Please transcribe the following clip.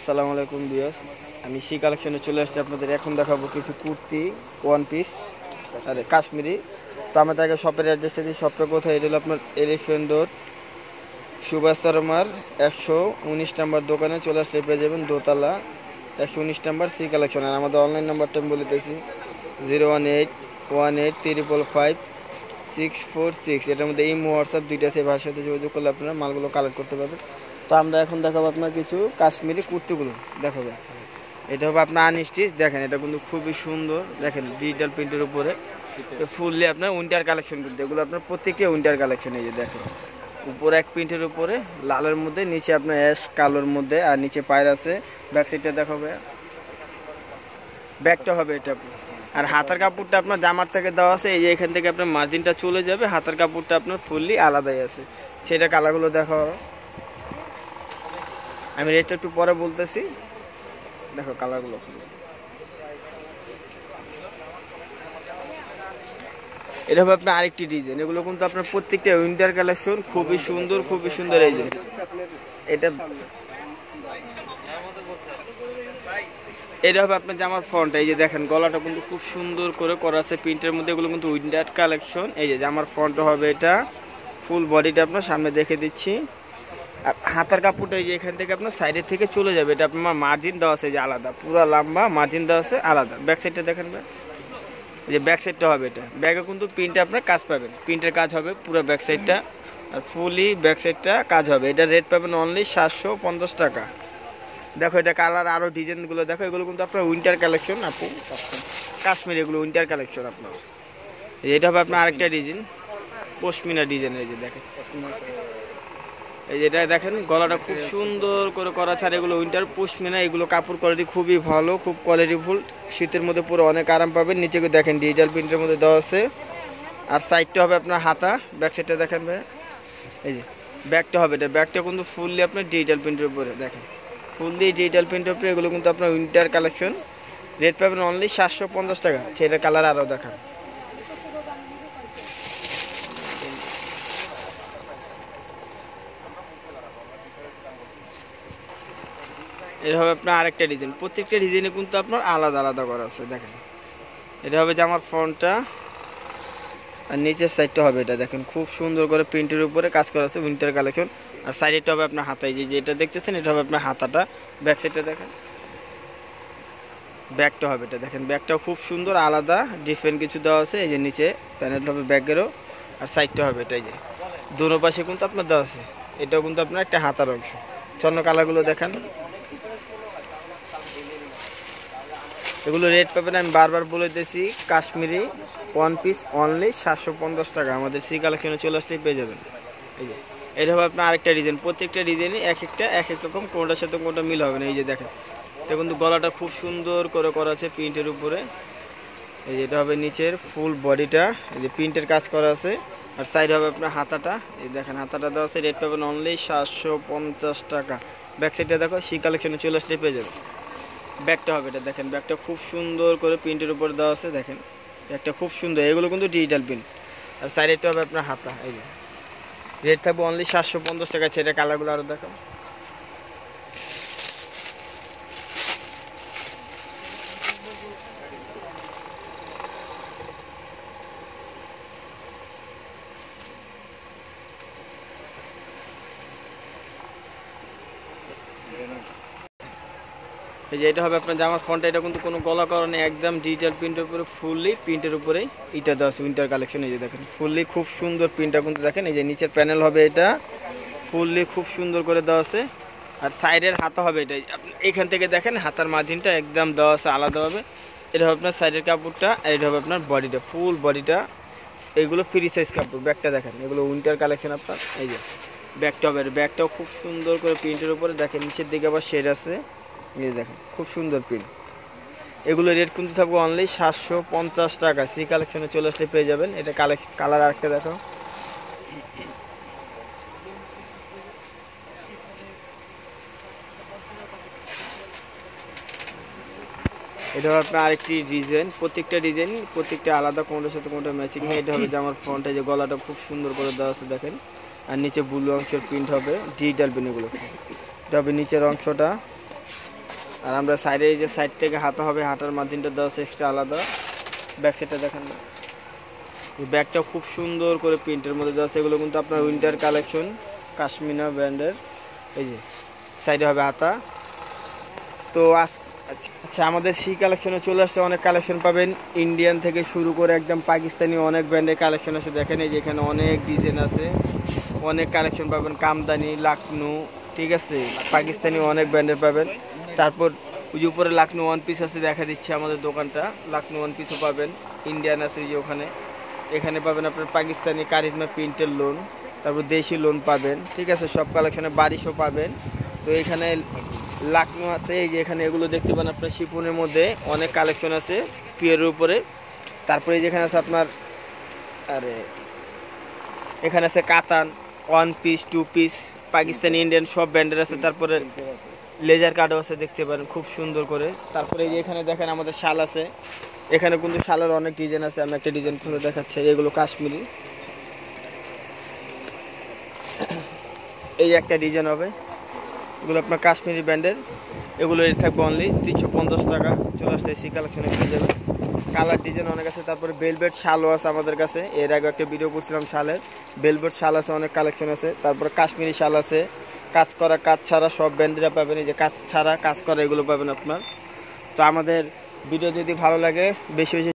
আসসালামু আলাইকুম ভিউয়ার্স, আমি সি কালেকশনে চলে আসছি। আপনাদের এখন দেখাবো কিছু কুর্তি ওয়ান পিস আর কাশ্মীরি। তো আমাদের আগে শপের অ্যাড্রেসটা দিই। শপটা কোথায়? এটা হলো আপনার এলিফ্যান্ট রোড, সুভাষ তারমার 119 নাম্বার দোকানে চলে আসলে পেয়ে যাবেন দোতলা 119 নাম্বার সি কালেকশন। আর আমাদের অনলাইন নাম্বারটা আমি বলে দিতেছি 01818355646। এটার মধ্যে ইমো হোয়াটসঅ্যাপ দুইটা আছে, ভাষার সাথে যোগাযোগ করলে আপনারা মালগুলো কালেক্ট করতে পারবেন। তো আমরা এখন দেখাবো আপনার কিছু কাশ্মীরি কুর্তিগুলো দেখাবো। এটা হবে আপনার আনস্টিচ, দেখেন এটা কিন্তু খুবই সুন্দর, দেখেন ডিজিটাল প্রিন্টের উপরে ফুললি আপনার উইন্টার কালেকশন করতে। এগুলো আপনার প্রত্যেকটা উইন্টার কালেকশন। এই যে দেখেন উপরে এক প্রিন্টের উপরে লালের মধ্যে, নিচে আপনার অ্যাশ কালোর মধ্যে, আর নিচে পায়ের আছে। ব্যাক সাইডটা দেখাবে, ব্যাকটা হবে এটা। আর হাতার কাপড়টা আপনার জামার থেকে দেওয়া আছে, এই যে এখান থেকে আপনার মার্জিনটা চলে যাবে। হাতার কাপড়টা আপনার ফুললি আলাদাই আছে। সেটা কালারগুলো দেখো, আমি রেটটা একটু পরে বলতেছি। দেখো কালারগুলো, এটা হবে আপনার আরেকটি ডিজাইন। এগুলো কিন্তু আপনার প্রত্যেকটা উইন্টার কালেকশন, খুবই সুন্দর খুবই সুন্দর। এই যে এটা হবে আপনার জামার ফ্রন্ট। এই যে দেখেন গলাটা কিন্তু খুব সুন্দর করে করা আছে প্রিন্টের মধ্যে। এগুলো কিন্তু উইন্টার কালেকশন। এই যে জামার ফ্রন্ট হবে এটা, ফুল বডিটা আপনার সামনে দেখে দিচ্ছি। আর হাতার কাপড়টা এই যে এখান থেকে আপনার সাইডের থেকে চলে যাবে। এটা আপনার মার্জিন দেওয়া আছে যে আলাদা, পুরো লম্বা মার্জিন দেওয়া আছে আলাদা। ব্যাক সাইডটা দেখেন, যে ব্যাক সাইডটা হবে এটা, ব্যাগে কিন্তু প্রিন্টে আপনার কাজ পাবেন, প্রিন্টের কাজ হবে পুরো ব্যাক সাইডটা, আর ফুলি ব্যাক সাইডটা কাজ হবে। এটা রেট পাবেন অনলি 750 টাকা। দেখো এটা কালার আরও ডিজাইনগুলো দেখো, এগুলো কিন্তু আপনার উইন্টার কালেকশন আপু, কাশ্মীর এগুলো উইন্টার কালেকশন আপনার। এটা হবে আপনার আরেকটা ডিজাইন, পশমিনা ডিজাইন। এই যে দেখেন, এই যেটা দেখেন গলাটা খুব সুন্দর করে করা আছে। আর এগুলো উইন্টার পশমিনা, এগুলো কাপড় কোয়ালিটি খুবই ভালো, খুব কোয়ালিটিফুল। শীতের মধ্যে পুরো অনেক আরাম পাবেন। নিচে দেখেন ডিজিটাল প্রিন্টের মধ্যে দেওয়া আছে। আর সাইডটা হবে আপনার হাতা, ব্যাক সাইডটা দেখেন ভাই, এই যে ব্যাকটা হবে এটা, ব্যাকটা কিন্তু ফুললি আপনার ডিজিটাল প্রিন্টের উপরে, দেখেন ফুললি ডিজিটাল প্রিন্টের উপরে। এগুলো কিন্তু আপনার উইন্টার কালেকশন, রেট পাবেন অনলি 750 টাকা। সেটা কালার আরও দেখান। এটা হবে আপনার আরেকটা ডিজাইন। প্রত্যেকটা ডিজাইনে কিন্তু আপনার আলাদা আলাদা করা আছে। দেখেন এটা হবে জামার ফ্রন্টটা, আর নিচের সাইডটা হবে এটা, দেখেন খুব সুন্দর করে প্রিন্টের উপরে কাজ করা আছে, উইন্টার কালেকশন। আর সাইডটা হবে আপনার হাতায়, যে যেটা দেখতেছেন এটা হবে আপনার হাতাটা। ব্যাক সাইডটা দেখেন, ব্যাকটা হবে এটা, দেখেন ব্যাকটাও খুব সুন্দর আলাদা ডিফারেন্ট কিছু দেওয়া আছে। এই যে নিচে প্যানেল হবে ব্যাগেরও, আর সাইডটা হবে এটা। এই যে দুনো পাশে কিন্তু আপনার দেওয়া আছে। এটাও কিন্তু আপনার একটা হাতার অংশ। চন্ন কালারগুলো দেখেন, এগুলো রেট পাবেন আমি বারবার বলে দিয়েছি, কাশ্মীরি ওয়ান পিস অনলি 750 টাকা। আমাদের সি কালেকশনে চলে আসলেই পেয়ে যাবেন। এই যে এটা হবে আপনার আরেকটা ডিজাইন। প্রত্যেকটা ডিজাইনই এক এক রকম, কোনোটার সাথে কোনোটা মিল হবে না। এই যে দেখেন এটা কিন্তু গলাটা খুব সুন্দর করে করা আছে প্রিন্টের উপরে। এই যে এটা হবে নিচের ফুল বডিটা, এই যে প্রিন্টের কাজ করা আছে। আর সাইড হবে আপনার হাতাটা, এই দেখেন হাতাটা দেওয়া আছে। রেট পাবেন অনলি 750 টাকা। ব্যাক সাইডটা দেখো, সি কালেকশনে চলে আসলেই পেয়ে যাবেন। ব্যাগটা হবে এটা, দেখেন ব্যাগটা খুব সুন্দর করে প্রিন্টের উপর দেওয়া আছে। দেখেন ব্যাগটা খুব সুন্দর, এগুলো কিন্তু ডিজিটাল প্রিন্ট। আর সাইডটা হবে আপনার হাতা। এই যে রেট থাকবে অনলি 750 টাকা। সেটা কালারগুলো আরও দেখো, এই যে এটা হবে আপনার জামার ফ্রন্টটা। এটা কিন্তু কোনো গলা কারণে একদম ডিজিটাল প্রিন্টের উপরে, ফুললি প্রিন্টের উপরেই এটা দেওয়া আছে উইন্টার কালেকশন। এই যে দেখেন ফুললি খুব সুন্দর প্রিন্টটা কিন্তু দেখেন। এই যে নিচের প্যানেল হবে এটা, ফুললি খুব সুন্দর করে দেওয়া আছে। আর সাইডের হাতা হবে এটা, এখান থেকে দেখেন হাতার মার্জিনটা একদম দেওয়া আছে আলাদাভাবে। এটা হবে আপনার সাইডের কাপড়টা, আর এটা হবে আপনার বডিটা, ফুল বডিটা। এগুলো ফ্রি সাইজ কাপড়। ব্যাগটা দেখেন, এগুলো উইন্টার কালেকশন আপনার। এই যে ব্যাগটা হবে, ব্যাগটাও খুব সুন্দর করে প্রিন্টের উপরে, দেখেন নিচের দিকে আবার শেড আছে। এই দেখেন খুব সুন্দর প্রিন্ট। এগুলো রেট কিন্তু থাকবে অনলি 750 টাকা। সি কালেকশনে চলে আসলে পেয়ে যাবেন। এটা কালার আরেকটা দেখো, এটা হবে আপনার আরেকটি ডিজাইন। প্রত্যেকটা ডিজাইন প্রত্যেকটা আলাদা, কোনটার সাথে কোনটা ম্যাচিং নেই। এটা হবে যে আমার ফ্রন্টে যে গলাটা খুব সুন্দর করে দেওয়া আছে দেখেন। আর নিচে ব্লু অংশের প্রিন্ট হবে, ডিজিটাল প্রিন্ট। এগুলো এটা হবে নিচের অংশটা, আর আমরা সাইডে এই যে সাইড থেকে হাতা হবে, হাতার মার্জিনটা দেওয়া আছে এক্সট্রা আলাদা। ব্যাক সাইডটা দেখেন না, এই ব্যাগটা খুব সুন্দর করে প্রিন্টের মধ্যে দেওয়া আছে। এগুলো কিন্তু আপনার উইন্টার কালেকশন, কাশ্মীনা ব্র্যান্ডের। এই যে সাইডে হবে হাতা। তো আচ্ছা, আমাদের সি কালেকশনে চলে আসছে, অনেক কালেকশন পাবেন। ইন্ডিয়ান থেকে শুরু করে একদম পাকিস্তানি অনেক ব্র্যান্ডের কালেকশন আছে। দেখেন এই যে এখানে অনেক ডিজাইন আছে, অনেক কালেকশন পাবেন। কামদানি, লাকনু, ঠিক আছে, পাকিস্তানি অনেক ব্র্যান্ডের পাবেন। তারপর ওই যে উপরে লাকনু ওয়ান পিস আছে, দেখা দিচ্ছে আমাদের দোকানটা। লাকনু ওয়ান পিসও পাবেন, ইন্ডিয়ান আছে যে ওখানে। এখানে পাবেন আপনার পাকিস্তানি কারিজমা প্রিন্টের লোন, তারপর দেশি লোন পাবেন, ঠিক আছে। সব কালেকশনে বারিশও পাবেন। তো এখানে লাকনু আছে, এই যে এখানে এগুলো দেখতে পান আপনার শিফনের মধ্যে অনেক কালেকশন আছে পিওরের উপরে। তারপরে যেখানে আছে আপনার, আরে এখানে আছে কাতান, one piece, two piece, Pakistani, Indian সব ব্র্যান্ডের আছে। তারপরে লেজার কার্ডও আছে, দেখতে পারেন খুব সুন্দর করে। তারপরে এই যে এখানে দেখেন আমাদের শাল আছে। এখানে কিন্তু শালের অনেক ডিজাইন আছে, আমি একটা ডিজাইন খুলে দেখাচ্ছি। এগুলো কাশ্মীরি, এই একটা ডিজাইন হবে, এগুলো আপনার কাশ্মীরি ব্র্যান্ডের। এগুলো রেট থাকবে অনলি 350 টাকা। চলে আসতে সি কালেকশনে পেয়ে যাবে। কালার ডিজাইন অনেক আছে। তারপরে বেলভেট শালও আছে আমাদের কাছে, এর আগে একটা ভিডিও করছিলাম শালের। বেলভেট শাল আছে, অনেক কালেকশন আছে। তারপরে কাশ্মীরি শাল আছে, কাজ করা কাজ ছাড়া সব ব্র্যান্ডেরা পাবেন। এই যে কাজ ছাড়া কাজ করা এগুলো পাবেন আপনার। তো আমাদের ভিডিও যদি ভালো লাগে, বেশি বেশি